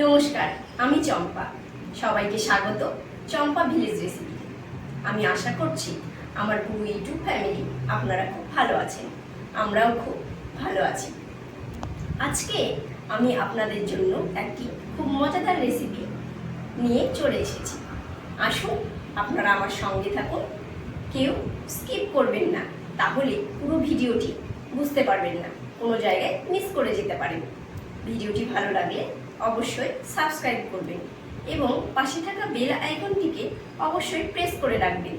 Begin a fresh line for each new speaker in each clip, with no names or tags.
নমস্কার, আমি চম্পা। সবাইকে স্বাগত চম্পা ভিলেজ রেসিপি। আমি আশা করছি আমার পুরো ইউটিউব ফ্যামিলি আপনারা খুব ভালো আছেন, আমরাও খুব ভালো আছি। আজকে আমি আপনাদের জন্য একটি খুব মজাদার রেসিপি নিয়ে চলে এসেছি। আসুন আপনারা আমার সঙ্গে থাকুন, কেউ স্কিপ করবেন না, তাহলে পুরো ভিডিওটি বুঝতে পারবেন না, কোনো জায়গায় মিস করে যেতে পারেন। ভিডিওটি ভালো লাগলে অবশ্যই সাবস্ক্রাইব করবেন এবং পাশে থাকা বেল আইকনটিকে অবশ্যই প্রেস করে রাখবেন,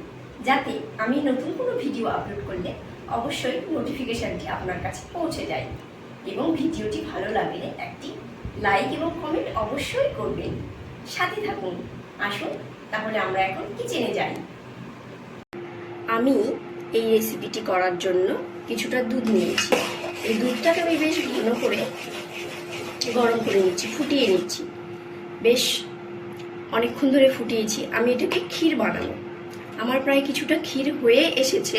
যাতে আমি নতুন কোনো ভিডিও আপলোড করলে অবশ্যই নোটিফিকেশানটি আপনার কাছে পৌঁছে যায়। এবং ভিডিওটি ভালো লাগলে একটি লাইক এবং কমেন্ট অবশ্যই করবেন। সাথে থাকুন। আসুন তাহলে আমরা এখন কিচেনে যাই। আমি এই রেসিপিটি করার জন্য কিছুটা দুধ নিয়েছি। এই দুধটাকে আমি বেশ ঘন করে গরম করে নিচ্ছি, ফুটিয়ে নিচ্ছি। বেশ অনেকক্ষণ ধরে ফুটিয়েছি। আমি এটাকে ক্ষীর বানাবো। আমার প্রায় কিছুটা ক্ষীর হয়ে এসেছে।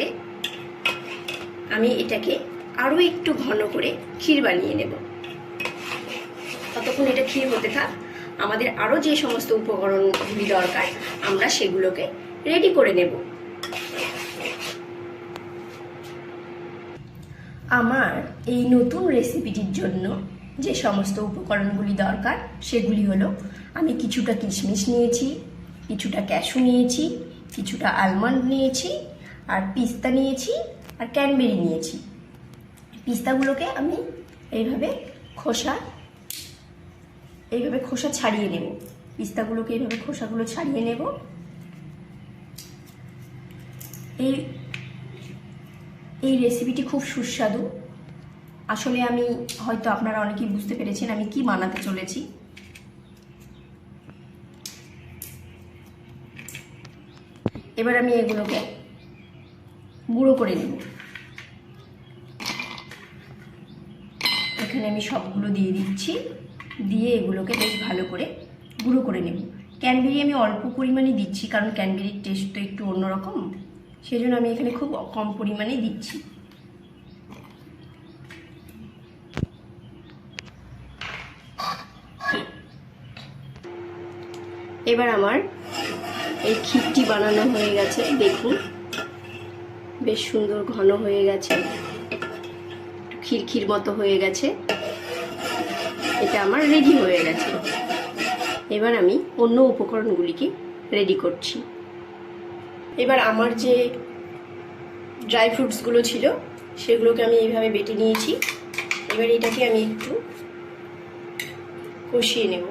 আমি এটাকে আরও একটু ঘন করে ক্ষীর বানিয়ে নেব। ততক্ষণ এটা ক্ষীর হতে থাক। আমাদের আরও যে সমস্ত উপকরণগুলি দরকার আমরা সেগুলোকে রেডি করে নেব। আমার এই নতুন রেসিপিটির জন্য যে সমস্ত উপকরণগুলি দরকার সেগুলি হলো, আমি কিছুটা কিশমিশ নিয়েছি, কিছুটা ক্যাশু নিয়েছি, কিছুটা আলমন্ড নিয়েছি, আর পিস্তা নিয়েছি, আর ক্যানবেরি নিয়েছি। পিস্তাগুলোকে আমি এইভাবে খোসা ছাড়িয়ে নেব। পিস্তাগুলোকে এইভাবে খোসাগুলো ছাড়িয়ে নেব। এই রেসিপিটি খুব সুস্বাদু। আসলে আমি হয়তো আপনারা অনেকেই বুঝতে পেরেছেন আমি কি বানাতে চলেছি। এবার আমি এগুলোকে গুঁড়ো করে নেব। এখানে আমি সবগুলো দিয়ে দিচ্ছি, দিয়ে এগুলোকে বেশ ভালো করে গুঁড়ো করে নেব। ক্যানবেরি আমি অল্প পরিমাণে দিচ্ছি, কারণ ক্যানবেরির টেস্ট তো একটু অন্যরকম, সেই জন্য আমি এখানে খুব কম পরিমাণে দিচ্ছি। এবার আমার এই ক্ষীরটি বানানো হয়ে গেছে। দেখুন বেশ সুন্দর ঘন হয়ে গেছে, একটু ক্ষীর মতো হয়ে গেছে। এটা আমার রেডি হয়ে গেছে। এবার আমি অন্য উপকরণগুলিকে রেডি করছি। এবার আমার যে ড্রাই ফ্রুটসগুলো ছিল সেগুলোকে আমি এইভাবে বেটে নিয়েছি। এবার এটাকে আমি একটু কষিয়ে নেব।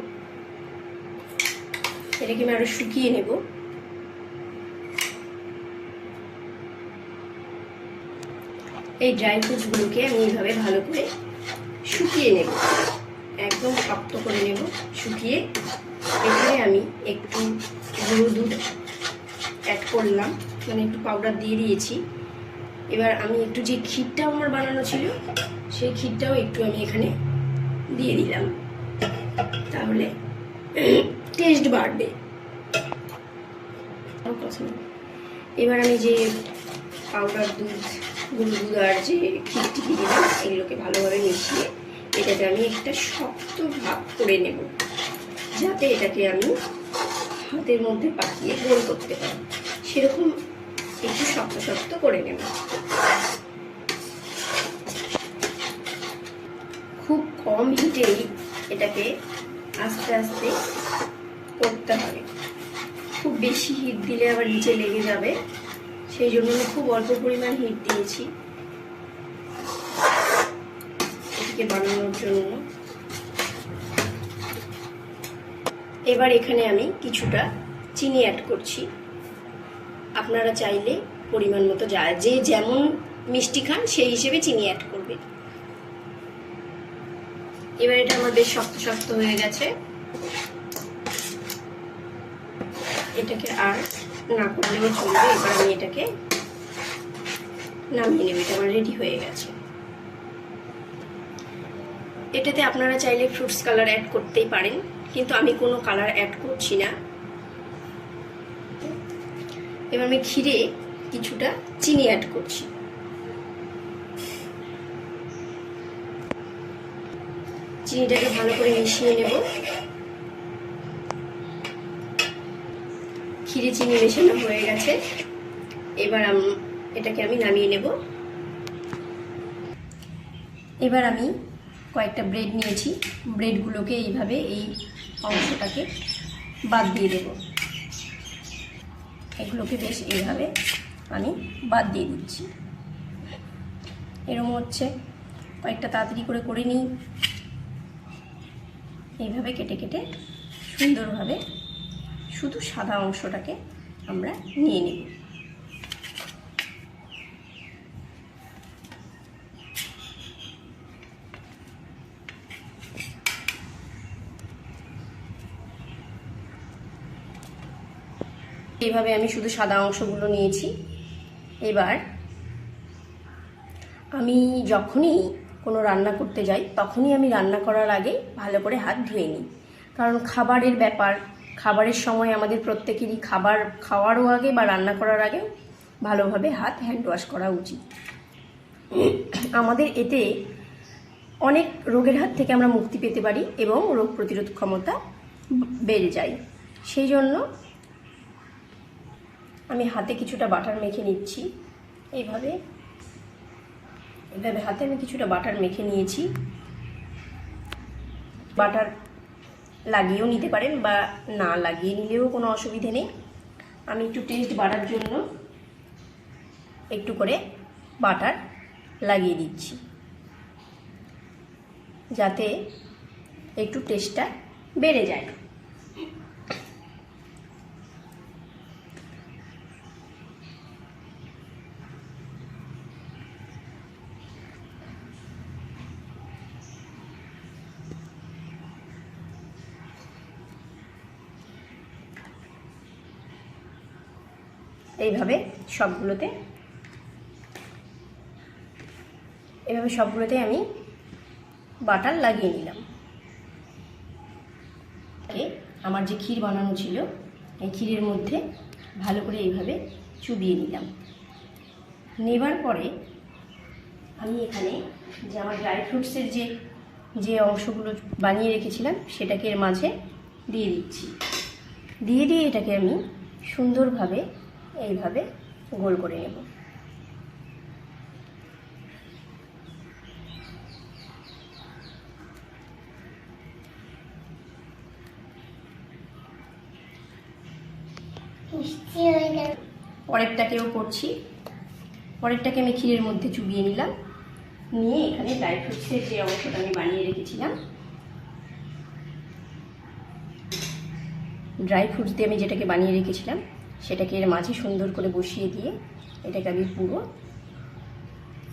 এটাকে আমি আরো শুকিয়ে নেব। এই ড্রাই ফ্রুটসগুলোকে আমি এইভাবে ভালো করে শুকিয়ে নেব, একদম শক্ত করে নেব। শুকিয়ে এখানে আমি একটু গুঁড়ো দুধ অ্যাড করলাম, মানে একটু পাউডার দিয়ে দিয়েছি। এবার আমি একটু যে ক্ষীরটা আমার বানানো ছিল সেই ক্ষীরটাও একটু আমি এখানে দিয়ে দিলাম, তাহলে টেস্ট বাড়বে। এবার আমি যে পাউডার দুধ, গুঁড়ো দুধ আর যে ক্ষীরটি দিয়ে দিলাম এগুলোকে ভালোভাবে মিশিয়ে এটাকে আমি একটা শক্ত ভাব করে নেব, যাতে এটাকে আমি হাতের মধ্যে পাকিয়ে গোল করতে পারি। সেরকম একটু শক্ত শক্ত করে নেব। খুব কম হিটেই এটাকে আস্তে আস্তে করতে হবে। খুব বেশি হিট দিলে আবার নিচে লেগে যাবে, সেই জন্য আমি খুব অল্প পরিমাণ হিট দিয়েছি এটাকে বানানোর জন্য। এবার এখানে আমি কিছুটা চিনি অ্যাড করছি। আপনারা চাইলে পরিমাণ মতো যে যেমন মিষ্টি খান সেই হিসেবে চিনি অ্যাড করবে। এবার এটা আমার বেশ শক্ত শক্ত হয়ে গেছে। এটাকে আর না করলেও চলবে। এবার আমি এটাকে নামিয়ে নেব। এটা আমার রেডি হয়ে গেছে। এটাতে আপনারা চাইলে ফ্রুটস কালার অ্যাড করতেই পারেন, কিন্তু আমি কোনো কালার অ্যাড করছি না। এবার আমি ক্ষীরে কিছুটা চিনি অ্যাড করছি। চিনিটাকে ভালো করে মিশিয়ে নেব। ক্ষীরে চিনি মেশানো হয়ে গেছে। এবার এটাকে আমি নামিয়ে নেব। এবার আমি কয়েকটা ব্রেড নিয়েছি, ব্রেডগুলোকে এইভাবে এই অংশটাকে বাদ দিয়ে দেব। এগুলোকে বেশ এইভাবে আমি বাদ দিয়ে দিচ্ছি। এরকম হচ্ছে, কয়েকটা তাড়াতাড়ি করে নিই। এইভাবে কেটে কেটে সুন্দরভাবে শুধু সাদা অংশটাকে আমরা নিয়ে নেব। এইভাবে আমি শুধু সাদা অংশগুলো নিয়েছি। এবার আমি যখনই কোনো রান্না করতে যাই তখনই আমি রান্না করার আগে ভালো করে হাত ধুয়ে নিই, কারণ খাবারের ব্যাপার, খাবারের সময় আমাদের প্রত্যেকেরই খাবার খাওয়ারও আগে বা রান্না করার আগে ভালোভাবে হাত হ্যান্ড ওয়াশ করা উচিত। আমাদের এতে অনেক রোগের হাত থেকে আমরা মুক্তি পেতে পারি এবং রোগ প্রতিরোধ ক্ষমতা বেড়ে যায়। সেই জন্য আমি হাতে কিছুটা বাটার মেখে নিচ্ছি। এইভাবে হাতে আমি কিছুটা বাটার মেখে নিয়েছি। বাটার লাগিয়েও নিতে পারেন বা না লাগিয়ে নিলেও কোনো অসুবিধে নেই। আমি একটু টেস্ট বাড়ার জন্য একটু করে বাটার লাগিয়ে দিচ্ছি, যাতে একটু টেস্টটা বেড়ে যায়। এইভাবে সবগুলোতে আমি বাটার লাগিয়ে নিলাম। আমার যে ক্ষীর বানানো ছিল এই ক্ষীরের মধ্যে ভালো করে এইভাবে চুবিয়ে নিলাম। নেবার পরে আমি এখানে যে আমার ড্রাই ফ্রুটসের যে অংশগুলো বানিয়ে রেখেছিলাম সেটাকে এর মাঝে দিয়ে দিচ্ছি। দিয়ে এটাকে আমি সুন্দরভাবে এইভাবে গোল করে নেব। পরেরটাকেও করছি। পরেরটাকে আমি ক্ষীরের মধ্যে চুবিয়ে নিলাম, নিয়ে এখানে ড্রাই ফ্রুটসের যে অংশটা আমি বানিয়ে রেখেছিলাম, ড্রাই ফ্রুটস দিয়ে আমি যেটাকে বানিয়ে রেখেছিলাম সেটাকে এর মাঝে সুন্দর করে বসিয়ে দিয়ে এটাকে আমি পুরো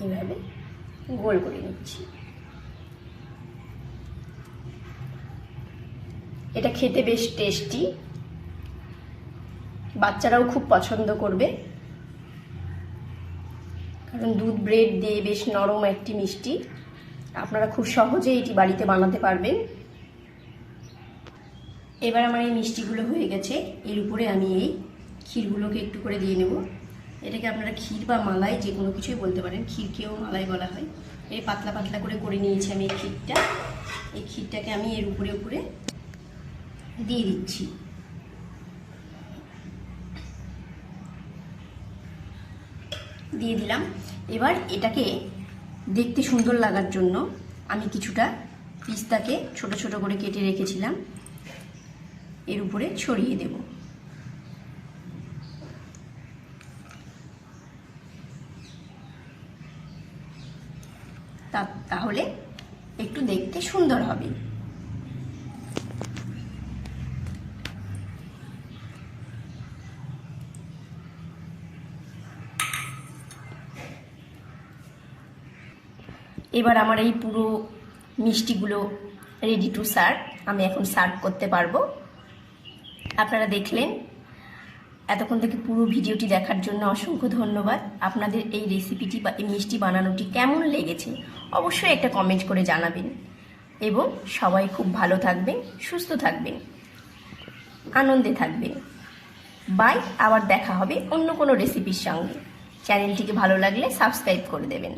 এইভাবে গোল করে নিচ্ছি। এটা খেতে বেশ টেস্টি, বাচ্চারাও খুব পছন্দ করবে, কারণ দুধ ব্রেড দিয়ে বেশ নরম একটি মিষ্টি। আপনারা খুব সহজে এটি বাড়িতে বানাতে পারবেন। এবার আমার এই মিষ্টিগুলো হয়ে গেছে, এর উপরে আমি এই ক্ষীরগুলোকে একটু করে দিয়ে নেব। এটাকে আপনারা ক্ষীর বা মালাই যে কোনো কিছুই বলতে পারেন, ক্ষীরকেও মালাই বলা হয়। এই পাতলা পাতলা করে নিয়েছি আমি এই ক্ষীরটা। এই ক্ষীরটাকে আমি এর উপরে দিয়ে দিচ্ছি। দিয়ে দিলাম। এবার এটাকে দেখতে সুন্দর লাগার জন্য আমি কিছুটা পিস্তাকে ছোট ছোট করে কেটে রেখেছিলাম এর উপরে ছড়িয়ে দেব। তাহলে একটু দেখতে সুন্দর হবে। এবার আমার এই পুরো মিষ্টিগুলো রেডি টু সার্ভ। আমি এখন সার্ভ করতে পারবো। আপনারা দেখলেন, এতক্ষণ থেকে পুরো ভিডিওটি দেখার জন্য অসংখ্য ধন্যবাদ। আপনাদের এই রেসিপিটি বা এই মিষ্টি বানানোটি কেমন লেগেছে অবশ্যই একটা কমেন্ট করে জানাবেন, এবং সবাই খুব ভালো থাকবেন, সুস্থ থাকবেন, আনন্দে থাকবেন। বাই। আবার দেখা হবে অন্য কোনো রেসিপির সঙ্গে। চ্যানেলটিকে ভালো লাগলে সাবস্ক্রাইব করে দেবেন।